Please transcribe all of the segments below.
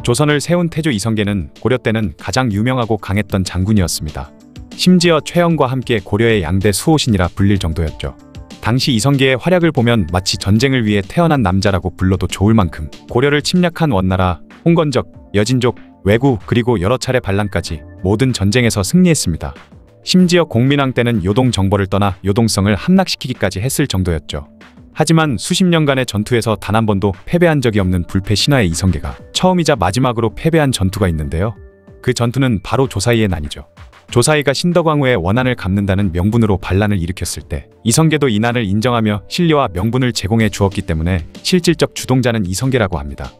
조선을 세운 태조 이성계는 고려 때는 가장 유명하고 강했던 장군이었습니다. 심지어 최영과 함께 고려의 양대 수호신이라 불릴 정도였죠. 당시 이성계의 활약을 보면 마치 전쟁을 위해 태어난 남자라고 불러도 좋을 만큼 고려를 침략한 원나라, 홍건적, 여진족, 왜구 그리고 여러 차례 반란까지 모든 전쟁에서 승리했습니다. 심지어 공민왕 때는 요동 정벌을 떠나 요동성을 함락시키기까지 했을 정도였죠. 하지만 수십 년간의 전투에서 단 한 번도 패배한 적이 없는 불패 신화의 이성계가 처음이자 마지막으로 패배한 전투가 있는데요. 그 전투는 바로 조사이의 난이죠. 조사이가 신덕왕후의 원한을 갚는다는 명분으로 반란을 일으켰을 때 이성계도 이 난을 인정하며 신뢰와 명분을 제공해 주었기 때문에 실질적 주동자는 이성계라고 합니다.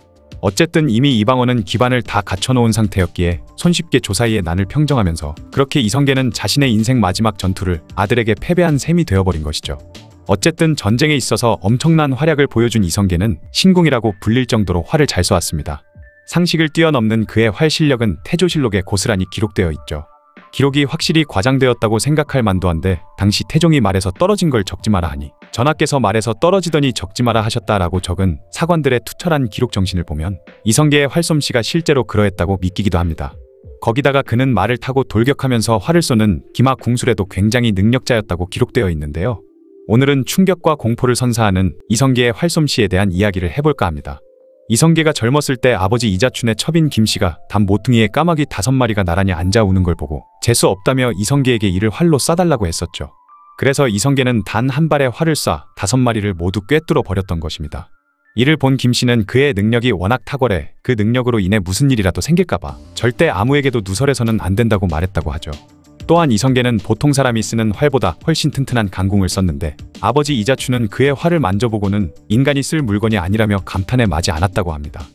어쨌든 이미 이방원은 기반을 다 갖춰놓은 상태였기에 손쉽게 조사이의 난을 평정하면서 그렇게 이성계는 자신의 인생 마지막 전투를 아들에게 패배한 셈이 되어버린 것이죠. 어쨌든 전쟁에 있어서 엄청난 활약을 보여준 이성계는 신궁이라고 불릴 정도로 활을 잘 쏘았습니다. 상식을 뛰어넘는 그의 활 실력은 태조실록에 고스란히 기록되어 있죠. 기록이 확실히 과장되었다고 생각할 만도 한데 당시 태종이 말해서 떨어진 걸 적지 마라 하니 전하께서 말해서 떨어지더니 적지 마라 하셨다라고 적은 사관들의 투철한 기록 정신을 보면 이성계의 활솜씨가 실제로 그러했다고 믿기기도 합니다. 거기다가 그는 말을 타고 돌격하면서 활을 쏘는 기마 궁술에도 굉장히 능력자였다고 기록되어 있는데요. 오늘은 충격과 공포를 선사하는 이성계의 활솜씨에 대한 이야기를 해볼까 합니다. 이성계가 젊었을 때 아버지 이자춘의 첩인 김씨가 담 모퉁이에 까마귀 5마리가 나란히 앉아 우는 걸 보고 재수 없다며 이성계에게 이를 활로 쏴달라고 했었죠. 그래서 이성계는 단 한 발의 활을 쏴 5마리를 모두 꿰뚫어 버렸던 것입니다. 이를 본 김씨는 그의 능력이 워낙 탁월해 그 능력으로 인해 무슨 일이라도 생길까봐 절대 아무에게도 누설해서는 안 된다고 말했다고 하죠. 또한 이성계는 보통 사람이 쓰는 활보다 훨씬 튼튼한 강궁을 썼는데 아버지 이자춘은 그의 활을 만져보고는 인간이 쓸 물건이 아니라며 감탄에 마지 않았다고 합니다.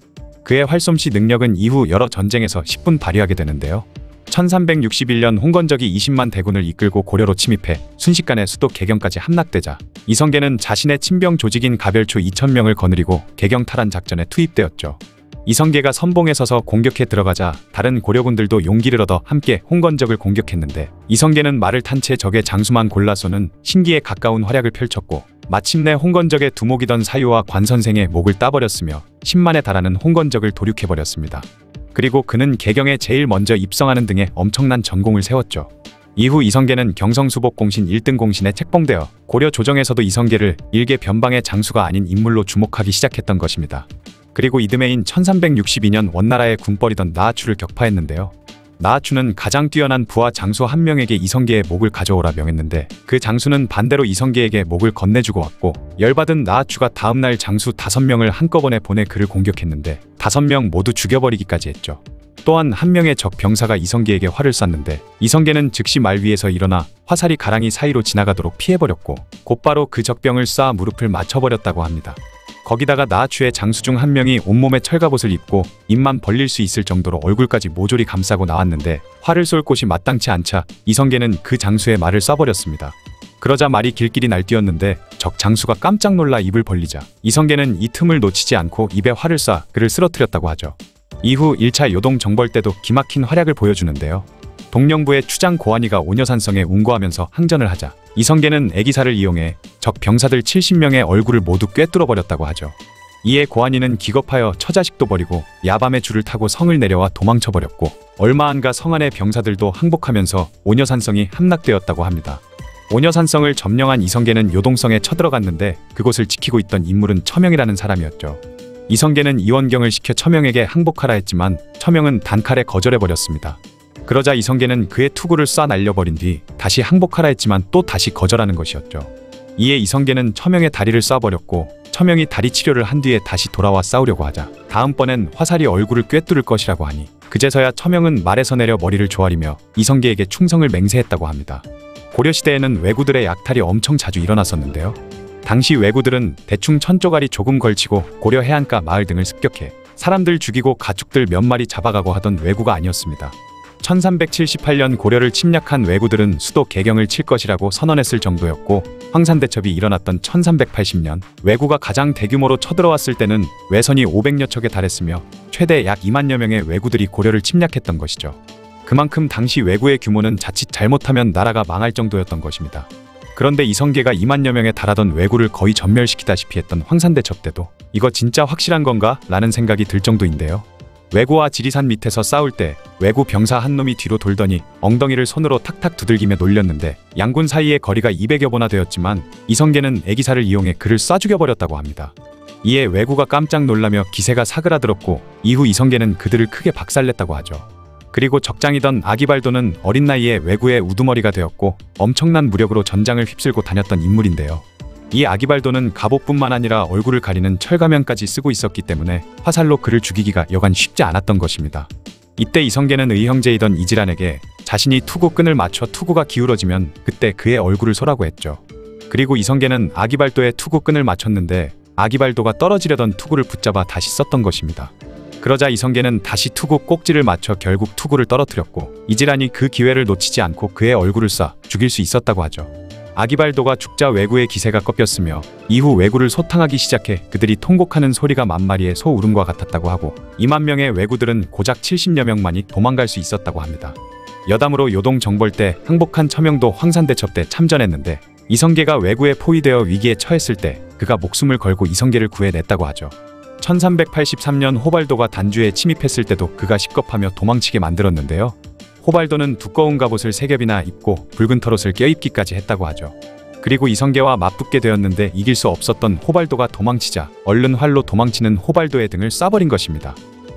그의 활솜씨 능력은 이후 여러 전쟁에서 10분 발휘하게 되는데요. 1361년 홍건적이 20만 대군을 이끌고 고려로 침입해 순식간에 수도 개경까지 함락되자 이성계는 자신의 친병 조직인 가별초 2000명을 거느리고 개경 탈환 작전에 투입되었죠. 이성계가 선봉에 서서 공격해 들어가자 다른 고려군들도 용기를 얻어 함께 홍건적을 공격했는데 이성계는 말을 탄 채 적의 장수만 골라 쏘는 신기에 가까운 활약을 펼쳤고 마침내 홍건적의 두목이던 사유와 관선생의 목을 따버렸으며 10만에 달하는 홍건적을 도륙해버렸습니다. 그리고 그는 개경에 제일 먼저 입성하는 등의 엄청난 전功을 세웠죠. 이후 이성계는 경성수복공신 1등 공신에 책봉되어 고려 조정에서도 이성계를 일개 변방의 장수가 아닌 인물로 주목하기 시작했던 것입니다. 그리고 이듬해인 1362년 원나라의 군벌이던 나아추를 격파했는데요. 나아추는 가장 뛰어난 부하 장수 한 명에게 이성계의 목을 가져오라 명했는데 그 장수는 반대로 이성계에게 목을 건네주고 왔고 열받은 나아추가 다음날 장수 5명을 한꺼번에 보내 그를 공격했는데 5명 모두 죽여버리기까지 했죠. 또한 한 명의 적 병사가 이성계에게 활을 쐈는데 이성계는 즉시 말 위에서 일어나 화살이 가랑이 사이로 지나가도록 피해버렸고 곧바로 그 적병을 쏴 무릎을 맞춰버렸다고 합니다. 거기다가 나아추의 장수 중 한 명이 온몸에 철갑옷을 입고 입만 벌릴 수 있을 정도로 얼굴까지 모조리 감싸고 나왔는데 활을 쏠 곳이 마땅치 않자 이성계는 그 장수의 말을 쏴버렸습니다. 그러자 말이 길길이 날뛰었는데 적 장수가 깜짝 놀라 입을 벌리자 이성계는 이 틈을 놓치지 않고 입에 활을 쏴 그를 쓰러뜨렸다고 하죠. 이후 1차 요동 정벌 때도 기막힌 활약을 보여주는데요. 동령부의 추장 고환이가 오녀산성에 운거하면서 항전을 하자 이성계는 애기사를 이용해 적 병사들 70명의 얼굴을 모두 꿰뚫어 버렸다고 하죠. 이에 고환이는 기겁하여 처자식도 버리고 야밤에 줄을 타고 성을 내려와 도망쳐버렸고 얼마 안가 성 안의 병사들도 항복하면서 오녀산성이 함락되었다고 합니다. 오녀산성을 점령한 이성계는 요동성에 쳐들어갔는데 그곳을 지키고 있던 인물은 처명이라는 사람이었죠. 이성계는 이원경을 시켜 처명에게 항복하라 했지만 처명은 단칼에 거절해버렸습니다. 그러자 이성계는 그의 투구를 쏴 날려버린 뒤 다시 항복하라 했지만 또 다시 거절하는 것이었죠. 이에 이성계는 처명의 다리를 쏴버렸고 처명이 다리 치료를 한 뒤에 다시 돌아와 싸우려고 하자 다음번엔 화살이 얼굴을 꿰뚫을 것이라고 하니 그제서야 처명은 말에서 내려 머리를 조아리며 이성계에게 충성을 맹세했다고 합니다. 고려시대에는 왜구들의 약탈이 엄청 자주 일어났었는데요. 당시 왜구들은 대충 1000쪼가리 조금 걸치고 고려 해안가 마을 등을 습격해 사람들 죽이고 가축들 몇 마리 잡아가고 하던 왜구가 아니었습니다. 1378년 고려를 침략한 왜구들은 수도 개경을 칠 것이라고 선언했을 정도였고 황산대첩이 일어났던 1380년 왜구가 가장 대규모로 쳐들어왔을 때는 왜선이 500여 척에 달했으며 최대 약 2만여 명의 왜구들이 고려를 침략했던 것이죠. 그만큼 당시 왜구의 규모는 자칫 잘못하면 나라가 망할 정도였던 것입니다. 그런데 이성계가 2만여 명에 달하던 왜구를 거의 전멸시키다시피 했던 황산대첩 때도 이거 진짜 확실한 건가? 라는 생각이 들 정도인데요. 왜구와 지리산 밑에서 싸울 때 왜구 병사 한 놈이 뒤로 돌더니 엉덩이를 손으로 탁탁 두들기며 놀렸는데 양군 사이의 거리가 200여 보나 되었지만 이성계는 애기사를 이용해 그를 쏴 죽여버렸다고 합니다. 이에 왜구가 깜짝 놀라며 기세가 사그라들었고 이후 이성계는 그들을 크게 박살냈다고 하죠. 그리고 적장이던 아기발도는 어린 나이에 왜구의 우두머리가 되었고 엄청난 무력으로 전장을 휩쓸고 다녔던 인물인데요. 이 아기발도는 갑옷뿐만 아니라 얼굴을 가리는 철가면까지 쓰고 있었기 때문에 화살로 그를 죽이기가 여간 쉽지 않았던 것입니다. 이때 이성계는 의형제이던 이지란에게 자신이 투구 끈을 맞춰 투구가 기울어지면 그때 그의 얼굴을 쏘라고 했죠. 그리고 이성계는 아기발도의 투구 끈을 맞췄는데 아기발도가 떨어지려던 투구를 붙잡아 다시 썼던 것입니다. 그러자 이성계는 다시 투구 꼭지를 맞춰 결국 투구를 떨어뜨렸고 이지란이 그 기회를 놓치지 않고 그의 얼굴을 쏴 죽일 수 있었다고 하죠. 아기발도가 죽자 왜구의 기세가 꺾였으며 이후 왜구를 소탕하기 시작해 그들이 통곡하는 소리가 만마리의 소 울음과 같았다고 하고 2만 명의 왜구들은 고작 70여 명만이 도망갈 수 있었다고 합니다. 여담으로 요동 정벌 때 항복한 첨영도 황산대첩 때 참전했는데 이성계가 왜구에 포위되어 위기에 처했을 때 그가 목숨을 걸고 이성계를 구해냈다고 하죠. 1383년 호발도가 단주에 침입했을 때도 그가 식겁하며 도망치게 만들었는데요. 호발도는 두꺼운 갑옷을 3겹이나 입고 붉은 털옷을 껴입기까지 했다고 하죠. 그리고 이성계와 맞붙게 되었는데 이길 수 없었던 호발도가 도망치자 얼른 활로 도망치는 호발도의 등을 쏴버린 것입니다.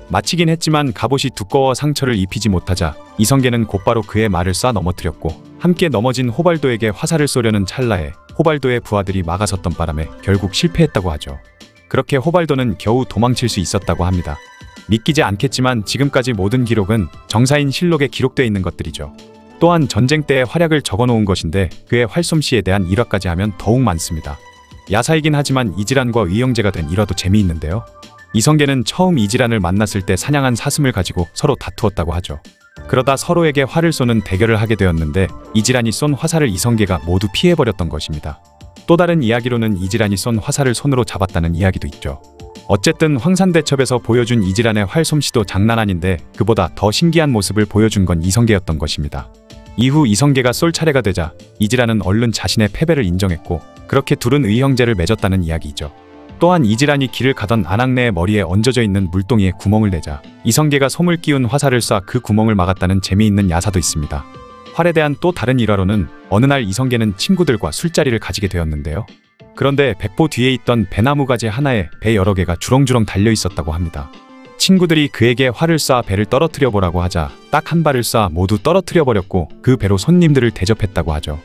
마치긴 했지만 갑옷이 두꺼워 상처를 입히지 못하자 이성계는 곧바로 그의 말을 쏴 넘어뜨렸고 함께 넘어진 호발도에게 화살을 쏘려는 찰나에 호발도의 부하들이 막아섰던 바람에 결국 실패했다고 하죠. 그렇게 호발도는 겨우 도망칠 수 있었다고 합니다. 믿기지 않겠지만 지금까지 모든 기록은 정사인 실록에 기록되어 있는 것들이죠. 또한 전쟁 때의 활약을 적어놓은 것인데 그의 활솜씨에 대한 일화까지 하면 더욱 많습니다. 야사이긴 하지만 이지란과 의형제가 된 일화도 재미있는데요. 이성계는 처음 이지란을 만났을 때 사냥한 사슴을 가지고 서로 다투었다고 하죠. 그러다 서로에게 활을 쏘는 대결을 하게 되었는데 이지란이 쏜 화살을 이성계가 모두 피해버렸던 것입니다. 또 다른 이야기로는 이지란이 쏜 화살을 손으로 잡았다는 이야기도 있죠. 어쨌든 황산대첩에서 보여준 이지란의 활솜씨도 장난 아닌데 그보다 더 신기한 모습을 보여준 건 이성계였던 것입니다. 이후 이성계가 쏠 차례가 되자 이지란은 얼른 자신의 패배를 인정했고 그렇게 둘은 의형제를 맺었다는 이야기이죠. 또한 이지란이 길을 가던 안악내의 머리에 얹어져 있는 물동이에 구멍을 내자 이성계가 솜을 끼운 화살을 쏴 그 구멍을 막았다는 재미있는 야사도 있습니다. 활에 대한 또 다른 일화로는 어느 날 이성계는 친구들과 술자리를 가지게 되었는데요. 그런데 백보 뒤에 있던 배나무 가지 하나에 배 여러 개가 주렁주렁 달려 있었다고 합니다. 친구들이 그에게 활을 쏴 배를 떨어뜨려 보라고 하자 딱 한 발을 쏴 모두 떨어뜨려 버렸고 그 배로 손님들을 대접했다고 하죠.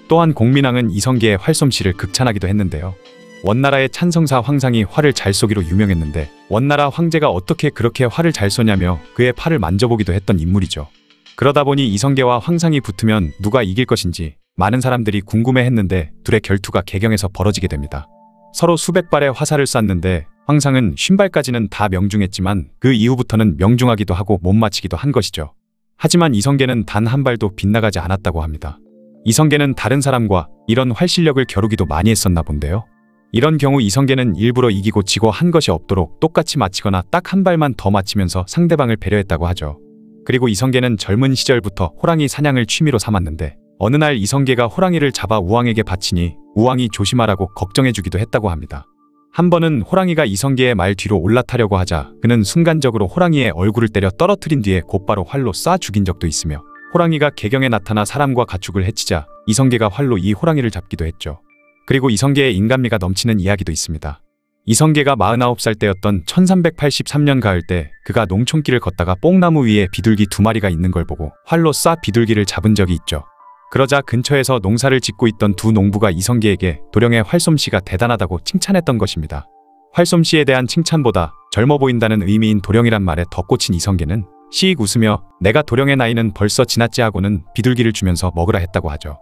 또한 공민왕은 이성계의 활솜씨를 극찬하기도 했는데요. 원나라의 찬성사 황상이 활을 잘 쏘기로 유명했는데 원나라 황제가 어떻게 그렇게 활을 잘 쏘냐며 그의 팔을 만져보기도 했던 인물이죠. 그러다 보니 이성계와 황상이 붙으면 누가 이길 것인지 많은 사람들이 궁금해했는데 둘의 결투가 개경에서 벌어지게 됩니다. 서로 수백 발의 화살을 쐈는데 황상은 50발까지는 다 명중했지만 그 이후부터는 명중하기도 하고 못 맞히기도 한 것이죠. 하지만 이성계는 단 한 발도 빗나가지 않았다고 합니다. 이성계는 다른 사람과 이런 활실력을 겨루기도 많이 했었나 본데요. 이런 경우 이성계는 일부러 이기고 지고 한 것이 없도록 똑같이 맞히거나 딱 한 발만 더 맞히면서 상대방을 배려했다고 하죠. 그리고 이성계는 젊은 시절부터 호랑이 사냥을 취미로 삼았는데 어느 날 이성계가 호랑이를 잡아 우왕에게 바치니 우왕이 조심하라고 걱정해주기도 했다고 합니다. 한 번은 호랑이가 이성계의 말 뒤로 올라타려고 하자 그는 순간적으로 호랑이의 얼굴을 때려 떨어뜨린 뒤에 곧바로 활로 쏴 죽인 적도 있으며 호랑이가 개경에 나타나 사람과 가축을 해치자 이성계가 활로 이 호랑이를 잡기도 했죠. 그리고 이성계의 인간미가 넘치는 이야기도 있습니다. 이성계가 49살 때였던 1383년 가을 때 그가 농촌길을 걷다가 뽕나무 위에 비둘기 2마리가 있는 걸 보고 활로 쏴 비둘기를 잡은 적이 있죠. 그러자 근처에서 농사를 짓고 있던 두 농부가 이성계에게 도령의 활솜씨가 대단하다고 칭찬했던 것입니다. 활솜씨에 대한 칭찬보다 젊어 보인다는 의미인 도령이란 말에 더 꽂힌 이성계는 시익 웃으며 내가 도령의 나이는 벌써 지났지 하고는 비둘기를 주면서 먹으라 했다고 하죠.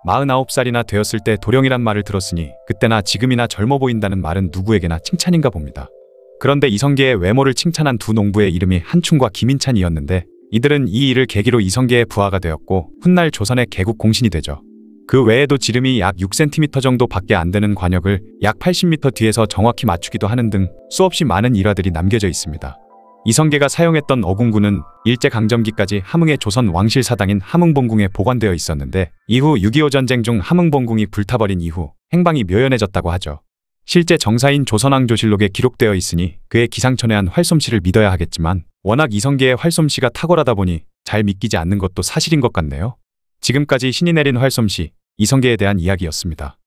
49살이나 되었을 때 도령이란 말을 들었으니 그때나 지금이나 젊어 보인다는 말은 누구에게나 칭찬인가 봅니다. 그런데 이성계의 외모를 칭찬한 두 농부의 이름이 한충과 김인찬이었는데 이들은 이 일을 계기로 이성계의 부하가 되었고 훗날 조선의 개국 공신이 되죠. 그 외에도 지름이 약 6cm 정도 밖에 안 되는 관역을 약 80m 뒤에서 정확히 맞추기도 하는 등 수없이 많은 일화들이 남겨져 있습니다. 이성계가 사용했던 어궁구는 일제강점기까지 함흥의 조선 왕실 사당인 함흥본궁에 보관되어 있었는데 이후 6.25 전쟁 중 함흥본궁이 불타버린 이후 행방이 묘연해졌다고 하죠. 실제 정사인 조선왕조실록에 기록되어 있으니 그의 기상천외한 활솜씨를 믿어야 하겠지만 워낙 이성계의 활솜씨가 탁월하다 보니 잘 믿기지 않는 것도 사실인 것 같네요. 지금까지 신이 내린 활솜씨, 이성계에 대한 이야기였습니다.